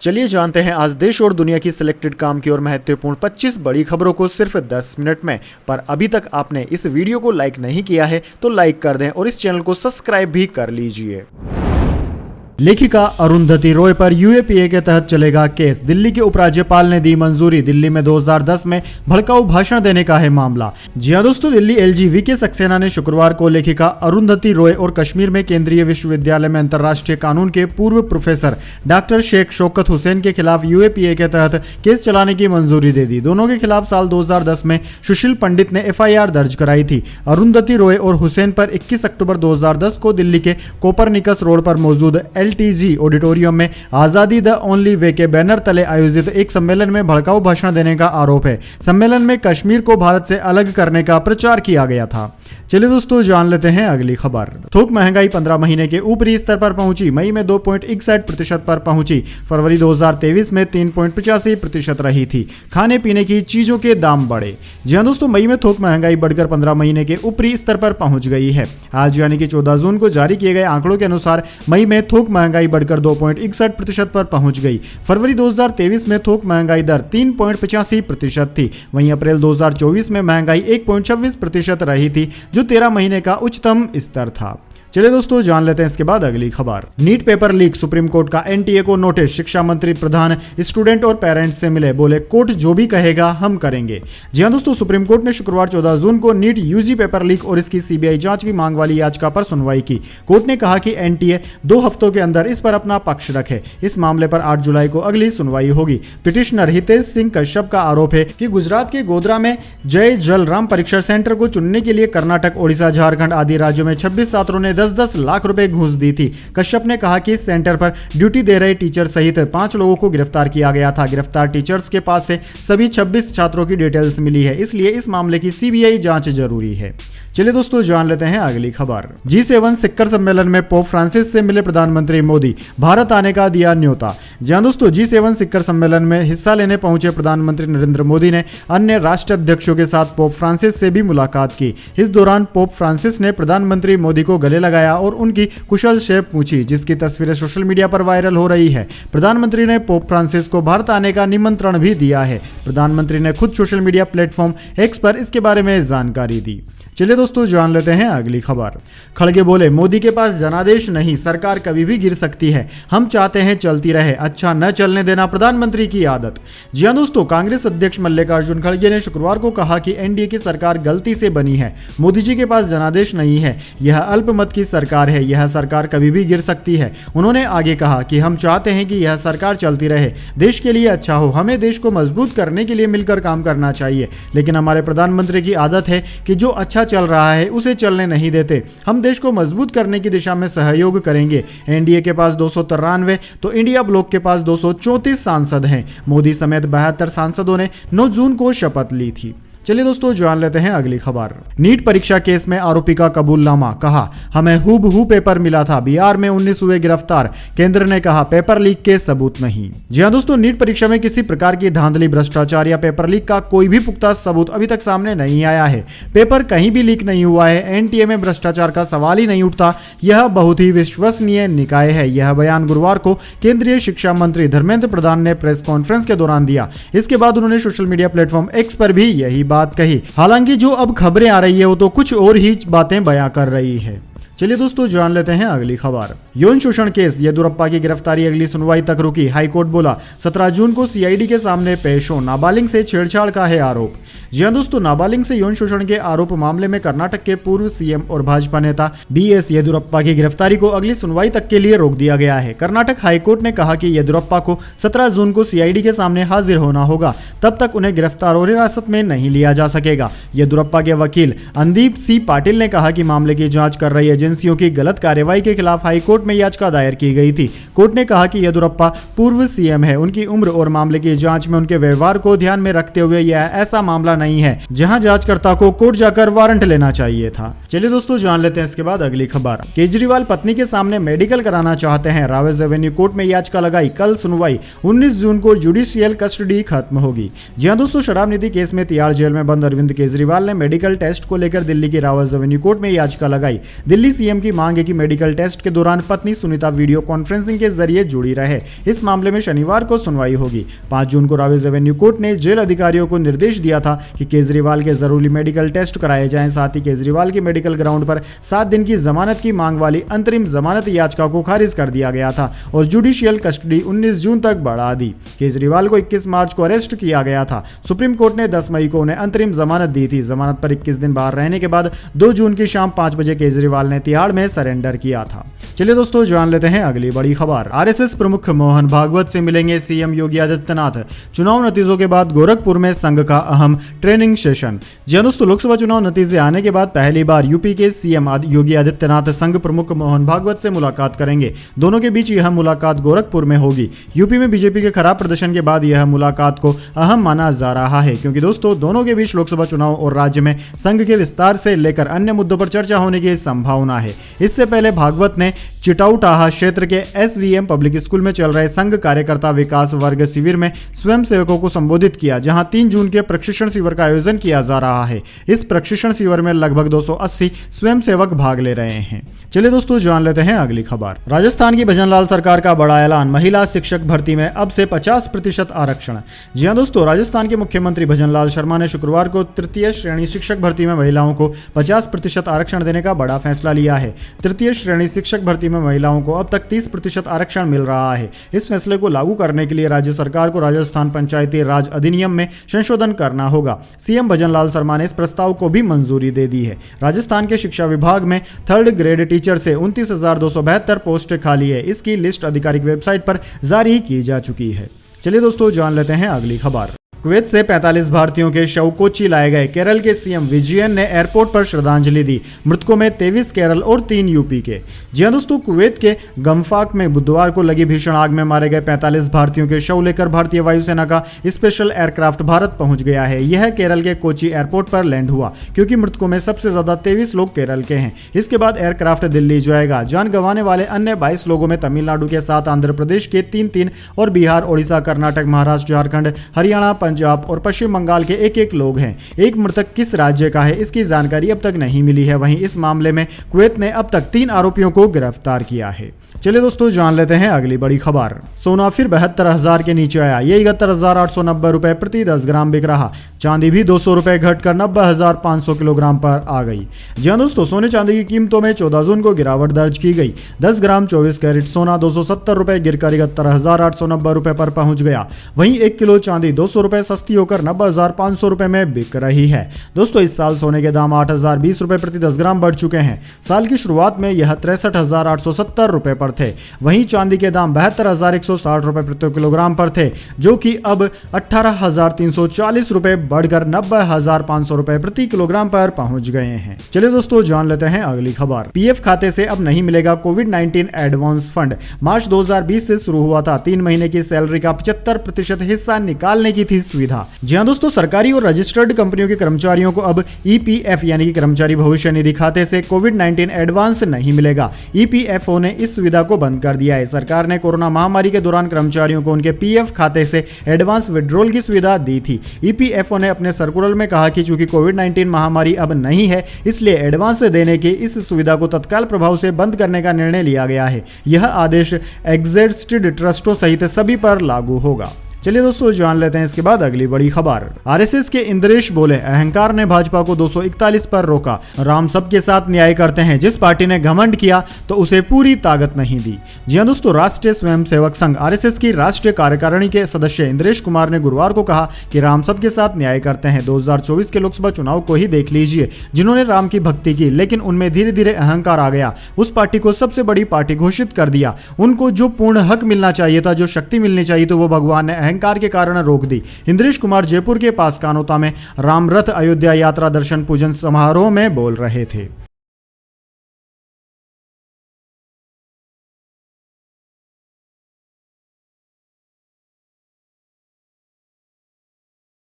चलिए जानते हैं आज देश और दुनिया की सिलेक्टेड काम की और महत्वपूर्ण 25 बड़ी खबरों को सिर्फ 10 मिनट में। पर अभी तक आपने इस वीडियो को लाइक नहीं किया है तो लाइक कर दें और इस चैनल को सब्सक्राइब भी कर लीजिए। लेखिका अरुंधति रॉय पर यूएपीए के तहत चलेगा केस, दिल्ली के उपराज्यपाल ने दी मंजूरी। दिल्ली में 2010 में भड़काऊ भाषण देने का है मामला। जी हां दोस्तों, दिल्ली एलजी वीके सक्सेना ने शुक्रवार को लेखिका अरुंधति रॉय और कश्मीर में केंद्रीय विश्वविद्यालय में अंतर्राष्ट्रीय कानून के पूर्व प्रोफेसर डॉक्टर शेख शौकत हुसैन के खिलाफ यूएपीए के तहत केस चलाने की मंजूरी दे दी। दोनों के खिलाफ साल 2010 में सुशील पंडित ने एफआईआर दर्ज कराई थी। अरुंधति रॉय और हुसैन पर 21 अक्टूबर 2010 को दिल्ली के कोपरनिकस रोड पर मौजूद एलटीजी ऑडिटोरियम में आजादी द ओनली वे के बैनर तले आयोजित एक सम्मेलन में भड़काऊ भाषण देने का आरोप है। सम्मेलन में कश्मीर को भारत से अलग करने का प्रचार किया गया था। चलिए दोस्तों जान लेते हैं अगली खबर। थोक महंगाई 15 महीने के ऊपरी स्तर पर पहुंची। मई में 2.61% पर पहुंची। फरवरी 2023 में 3.85% रही थी। खाने पीने की चीजों के दाम बढ़े। जी हां दोस्तों, मई में थोक महंगाई बढ़कर 15 महीने के ऊपरी स्तर पर पहुंच गई है। आज यानी कि 14 जून को जारी किए गए आंकड़ों के अनुसार मई में थोक महंगाई बढ़कर 2.61% पर पहुंच गई। फरवरी 2023 में थोक महंगाई दर 3.85% थी। वहीं अप्रैल 2024 में महंगाई 1.26% रही थी, जो 13 महीने का उच्चतम स्तर था। चलिए दोस्तों जान लेते हैं इसके बाद अगली खबर। NEET paper leak, Supreme Court का एनटीए को नोटिस। शिक्षा मंत्री प्रधान स्टूडेंट और पेरेंट्स से मिले, बोले कोर्ट जो भी कहेगा हम करेंगे। जी हां दोस्तों, सुप्रीम कोर्ट ने शुक्रवार 14 जून को नीट यूजी पेपर लीक और इसकी सीबीआई जांच की मांग वाली याचिका पर सुनवाई की। कोर्ट ने कहा कि एनटीए 2 हफ्तों के अंदर इस पर अपना पक्ष रखे। इस मामले पर 8 जुलाई को अगली सुनवाई होगी। पिटिशनर हितेश सिंह कश्यप का आरोप है कि गुजरात के गोधरा में जय जलराम परीक्षा सेंटर को चुनने के लिए कर्नाटक, ओडिशा, झारखंड आदि राज्यों में 26 छात्रों ने 10-10 लाख रुपए घूस दी थी। कश्यप ने कहा कि इस सेंटर पर ड्यूटी दे रहे टीचर सहित 5 लोगों को गिरफ्तार किया गया था। गिरफ्तार टीचर्स के पास से सभी 26 छात्रों की डिटेल्स मिली है, इसलिए इस मामले की सीबीआई जांच जरूरी है। चलिए दोस्तों जान लेते हैं अगली खबर। G7 शिखर सम्मेलन में पोप फ्रांसिस से मिले प्रधानमंत्री मोदी, भारत आने का दिया न्योता। जी हां दोस्तों, G7 शिखर सम्मेलन में हिस्सा लेने पहुंचे प्रधानमंत्री नरेंद्र मोदी ने अन्य राष्ट्राध्यक्षों के साथ पोप फ्रांसिस से भी मुलाकात की। इस दौरान पोप फ्रांसिस ने प्रधानमंत्री मोदी को गले लगाया और उनकी कुशल क्षेम पूछी, जिसकी तस्वीरें सोशल मीडिया पर वायरल हो रही है। प्रधानमंत्री ने पोप फ्रांसिस को भारत आने का निमंत्रण भी दिया है। प्रधानमंत्री ने खुद सोशल मीडिया प्लेटफॉर्म एक्स पर इसके बारे में जानकारी दी। चलिए दोस्तों जान लेते हैं अगली खबर। खड़गे बोले मोदी के पास जनादेश नहीं, सरकार कभी भी गिर सकती है, हम चाहते हैं चलती रहे, अच्छा न चलने देना प्रधानमंत्री की आदत। जी हां दोस्तों, कांग्रेस अध्यक्ष मल्लिकार्जुन खड़गे ने शुक्रवार को कहा कि एनडीए की सरकार गलती से बनी है। मोदी जी के पास जनादेश नहीं है, यह अल्पमत की सरकार है, यह सरकार कभी भी गिर सकती है। उन्होंने आगे कहा कि हम चाहते हैं कि यह सरकार चलती रहे, देश के लिए अच्छा हो, हमें देश को मजबूत करने के लिए मिलकर काम करना चाहिए। लेकिन हमारे प्रधानमंत्री की आदत है कि जो अच्छा चल रहा है उसे चलने नहीं देते। हम देश को मजबूत करने की दिशा में सहयोग करेंगे। एनडीए के पास 293 तो इंडिया ब्लॉक के पास 234 सांसद हैं। मोदी समेत 72 सांसदों ने 9 जून को शपथ ली थी। चलिए दोस्तों जान लेते हैं अगली खबर। नीट परीक्षा केस में आरोपी का कबूलनामा, कहा हमें हूबहू पेपर मिला था, बिहार में 19 हुए गिरफ्तार। केंद्र ने कहा पेपर लीक के सबूत नहीं। जी हां दोस्तों, नीट परीक्षा में किसी प्रकार की धांधली, भ्रष्टाचार या पेपर लीक का कोई भी पुख्ता सबूत अभी तक सामने नहीं आया है। पेपर कहीं भी लीक नहीं हुआ है। एनटीए में भ्रष्टाचार का सवाल ही नहीं उठता। यह बहुत ही विश्वसनीय निकाय है। यह बयान गुरुवार को केंद्रीय शिक्षा मंत्री धर्मेंद्र प्रधान ने प्रेस कॉन्फ्रेंस के दौरान दिया। इसके बाद उन्होंने सोशल मीडिया प्लेटफॉर्म एक्स पर भी यही बात कही। हालांकि जो अब खबरें आ रही है वो तो कुछ और ही बातें बयां कर रही है। चलिए दोस्तों जान लेते हैं अगली खबर। यौन शोषण केस, येदियुरप्पा की गिरफ्तारी अगली सुनवाई तक रुकी। हाईकोर्ट बोला 17 जून को सीआईडी के सामने पेश हो, नाबालिग से छेड़छाड़ का है आरोप। जी हां दोस्तों, नाबालिग से यौन शोषण के आरोप मामले में कर्नाटक के पूर्व सीएम और भाजपा नेता बीएस येदियुरप्पा की गिरफ्तारी को अगली सुनवाई तक के लिए रोक दिया गया है। कर्नाटक हाईकोर्ट ने कहा कि येदियुरप्पा को 17 जून को सीआईडी के सामने हाजिर होना होगा, तब तक उन्हें गिरफ्तार और हिरासत में नहीं लिया जा सकेगा। येदियुरप्पा के वकील अंदीप सी पाटिल ने कहा कि मामले की जांच कर रही एजेंसियों की गलत कार्रवाई के खिलाफ हाईकोर्ट में याचिका दायर की गई थी। कोर्ट ने कहा कि येदियुरप्पा पूर्व सीएम है, उनकी उम्र और मामले की जांच में उनके व्यवहार को ध्यान में रखते हुए यह ऐसा मामला नहीं है जहां जांचकर्ता को कोर्ट जाकर वारंट लेना चाहिए था। चलिए दोस्तों जान लेते हैं इसके बाद अगली खबर। केजरीवाल पत्नी के सामने मेडिकल कराना चाहते हैं, रावेज एवेन्यू कोर्ट में याचिका लगाई। कल सुनवाई, 19 जून को जुडिशियल कस्टडी खत्म होगी। जी हां दोस्तों, शराब नीति केस में तिहाड़ जेल में बंद अरविंद केजरीवाल ने मेडिकल टेस्ट को लेकर दिल्ली की रावेज एवेन्यू कोर्ट में याचिका लगाई। दिल्ली सीएम की मांग है कि मेडिकल टेस्ट के दौरान पत्नी सुनीता वीडियो कॉन्फ्रेंसिंग के जरिए जुड़ी रहे। इस मामले में शनिवार को सुनवाई होगी। 5 जून को रावेज एवेन्यू कोर्ट ने जेल अधिकारियों को निर्देश दिया था कि केजरीवाल के जरूरी मेडिकल टेस्ट कराए जाएं। साथ ही केजरीवाल की मेडिकल ग्राउंड पर 7 दिन की जमानत की मांग वाली अंतरिम जमानत याचिका को खारिज कर दिया गया था और जुडिशियल कस्टडी 19 जून तक बढ़ा दी। केजरीवाल को 21 मार्च को अरेस्ट किया गया था। सुप्रीम कोर्ट ने 10 मई को उन्हें अंतरिम जमानत दी थी। जमानत पर 21 दिन बाहर रहने के बाद 2 जून की शाम 5 बजे केजरीवाल ने तिहाड़ में सरेंडर किया था। चलिए दोस्तों, जान लेते हैं अगली बड़ी खबर। आरएसएस प्रमुख मोहन भागवत से मिलेंगे सीएम योगी आदित्यनाथ। चुनाव नतीजों के बाद गोरखपुर में संघ का अहम ट्रेनिंग सेशन। जी हां दोस्तों, लोकसभा चुनाव नतीजे आने के बाद पहली बार यूपी के सीएम योगी आदित्यनाथ संघ प्रमुख मोहन भागवत से मुलाकात करेंगे। दोनों के बीच यह मुलाकात गोरखपुर में होगी। यूपी में बीजेपी के खराब प्रदर्शन के बाद यह मुलाकात को अहम माना जा रहा है, क्योंकि दोस्तों दोनों के बीच लोकसभा चुनाव और राज्य में संघ के विस्तार से लेकर अन्य मुद्दों पर चर्चा होने की संभावना है। इससे पहले भागवत ने चिटाउटाहा क्षेत्र के एसवीएम पब्लिक स्कूल में चल रहे संघ कार्यकर्ता विकास वर्ग शिविर में स्वयं सेवकों को संबोधित किया, जहां 3 जून के प्रशिक्षण शिविर का आयोजन किया जा रहा है। इस प्रशिक्षण शिविर में लगभग 280 स्वयंसेवक भाग ले रहे हैं। चलिए दोस्तों, जान लेते हैं अगली खबर। राजस्थान की भजनलाल सरकार का बड़ा ऐलान, महिला शिक्षक भर्ती में अब से 50% आरक्षण। जी हां दोस्तों, राजस्थान के मुख्यमंत्री भजनलाल शर्मा ने शुक्रवार को तृतीय श्रेणी शिक्षक भर्ती में महिलाओं को 50% आरक्षण देने का बड़ा फैसला लिया है। तृतीय श्रेणी शिक्षक भर्ती में महिलाओं को अब तक 30% आरक्षण मिल रहा है। इस फैसले को लागू करने के लिए राज्य सरकार को राजस्थान पंचायती राज अधिनियम में संशोधन करना होगा। सीएम भजनलाल शर्मा ने इस प्रस्ताव को भी मंजूरी दे दी है। राजस्थान के शिक्षा विभाग में 3rd ग्रेड टीचर से 29,272 पोस्ट खाली है। इसकी लिस्ट आधिकारिक वेबसाइट पर जारी की जा चुकी है। चलिए दोस्तों, जान लेते हैं अगली खबर। कुवैत से 45 भारतीयों के शव कोच्चि लाए गए। केरल के सीएम विजयन ने एयरपोर्ट पर श्रद्धांजलि दी। मृतकों में 23 केरल और 3 यूपी के। जी हां दोस्तों, कुवैत के गमफाक में बुधवार को लगी भीषण आग में मारे गए 45 भारतीयों के शव लेकर भारतीय वायुसेना का स्पेशल एयरक्राफ्ट भारत पहुंच गया है। यह केरल के कोच्चि एयरपोर्ट पर लैंड हुआ, क्योंकि मृतकों में सबसे ज्यादा 23 लोग केरल के हैं। इसके बाद एयरक्राफ्ट दिल्ली जाएगा। जान गंवाने वाले अन्य 22 लोगों में तमिलनाडु के 7, आंध्र प्रदेश के 3 और बिहार, ओडिशा, कर्नाटक, महाराष्ट्र, झारखंड, हरियाणा, पंजाब और पश्चिम बंगाल के 1 लोग हैं। एक मृतक किस राज्य का है, इसकी जानकारी अब तक नहीं मिली है। वहीं इस मामले में कुवैत ने अब तक 3 आरोपियों को गिरफ्तार किया है। चलिए दोस्तों, जान लेते हैं अगली बड़ी खबर। सोना फिर 72,000 के नीचे आया। ये 71,890 रुपए प्रति 10 ग्राम बिक रहा। चांदी भी 200 रुपए घटकर 90,500 किलोग्राम पर आ गई। जी हां दोस्तों, सोने चांदी की कीमतों में 14 जून को गिरावट दर्ज की गई। 10 ग्राम 24 कैरेट सोना 270 रुपए गिरकर 71,890 रुपए पर पहुंच गया। वहीं 1 किलो चांदी 200 रुपए सस्ती होकर 90,500 रुपए में बिक रही है। दोस्तों, इस साल सोने के दाम 8,020 रुपए प्रति 10 ग्राम बढ़ चुके हैं। साल की शुरुआत में यह 63,870 रुपए पर थे। वहीं चांदी के दाम 72,160 रुपए प्रति किलोग्राम पर थे, जो कि अब 18,340 रुपए बढ़कर 90,500 रुपए प्रति किलोग्राम पर पहुंच गए हैं। चलिए दोस्तों, जान लेते हैं अगली खबर। पीएफ खाते से अब नहीं मिलेगा कोविड-19 एडवांस फंड। मार्च 2020 से शुरू हुआ था। 3 महीने की सैलरी का 75% हिस्सा निकालने की थी सुविधा। जी हां दोस्तों, सरकारी और रजिस्टर्ड कंपनियों के कर्मचारियों को अब ईपीएफ यानी कि कर्मचारी भविष्य निधि खाते से कोविड-19 एडवांस नहीं मिलेगा। ईपीएफओ ने इस सुविधा को बंद कर दिया है। सरकार ने कोरोना महामारी के दौरान कर्मचारियों को उनके पीएफ खाते से एडवांस विड्रॉल की सुविधा दी थी। ईपीएफओ ने अपने सर्कुलर में कहा कि चूंकि कोविड-19 महामारी अब नहीं है, इसलिए एडवांस देने की इस सुविधा को तत्काल प्रभाव से बंद करने का निर्णय लिया गया है। यह आदेश एग्जिस्टेड ट्रस्टों सहित सभी पर लागू होगा। चलिए दोस्तों, जान लेते हैं इसके बाद अगली बड़ी खबर। आरएसएस के इंद्रेश बोले, अहंकार ने भाजपा को 241 पर रोका। राम सबके साथ न्याय करते हैं। जिस पार्टी ने घमंड किया तो उसे पूरी ताकत नहीं दी। जी हां दोस्तों, राष्ट्रीय स्वयंसेवक संघ आरएसएस की राष्ट्रीय कार्यकारिणी के सदस्य इंद्रेश कुमार ने गुरुवार को कहा कि राम सबके साथ न्याय करते हैं। 2024 के लोकसभा चुनाव को ही देख लीजिए। जिन्होंने राम की भक्ति की, लेकिन उनमें धीरे धीरे अहंकार आ गया। उस पार्टी को सबसे बड़ी पार्टी घोषित कर दिया। उनको जो पूर्ण हक मिलना चाहिए था, जो शक्ति मिलनी चाहिए थी, वो भगवान ने अहंकार के कारण रोक दी। इंद्रेश कुमार जयपुर के पास कानोता में राम रथ अयोध्या यात्रा दर्शन पूजन समारोह में बोल रहे थे।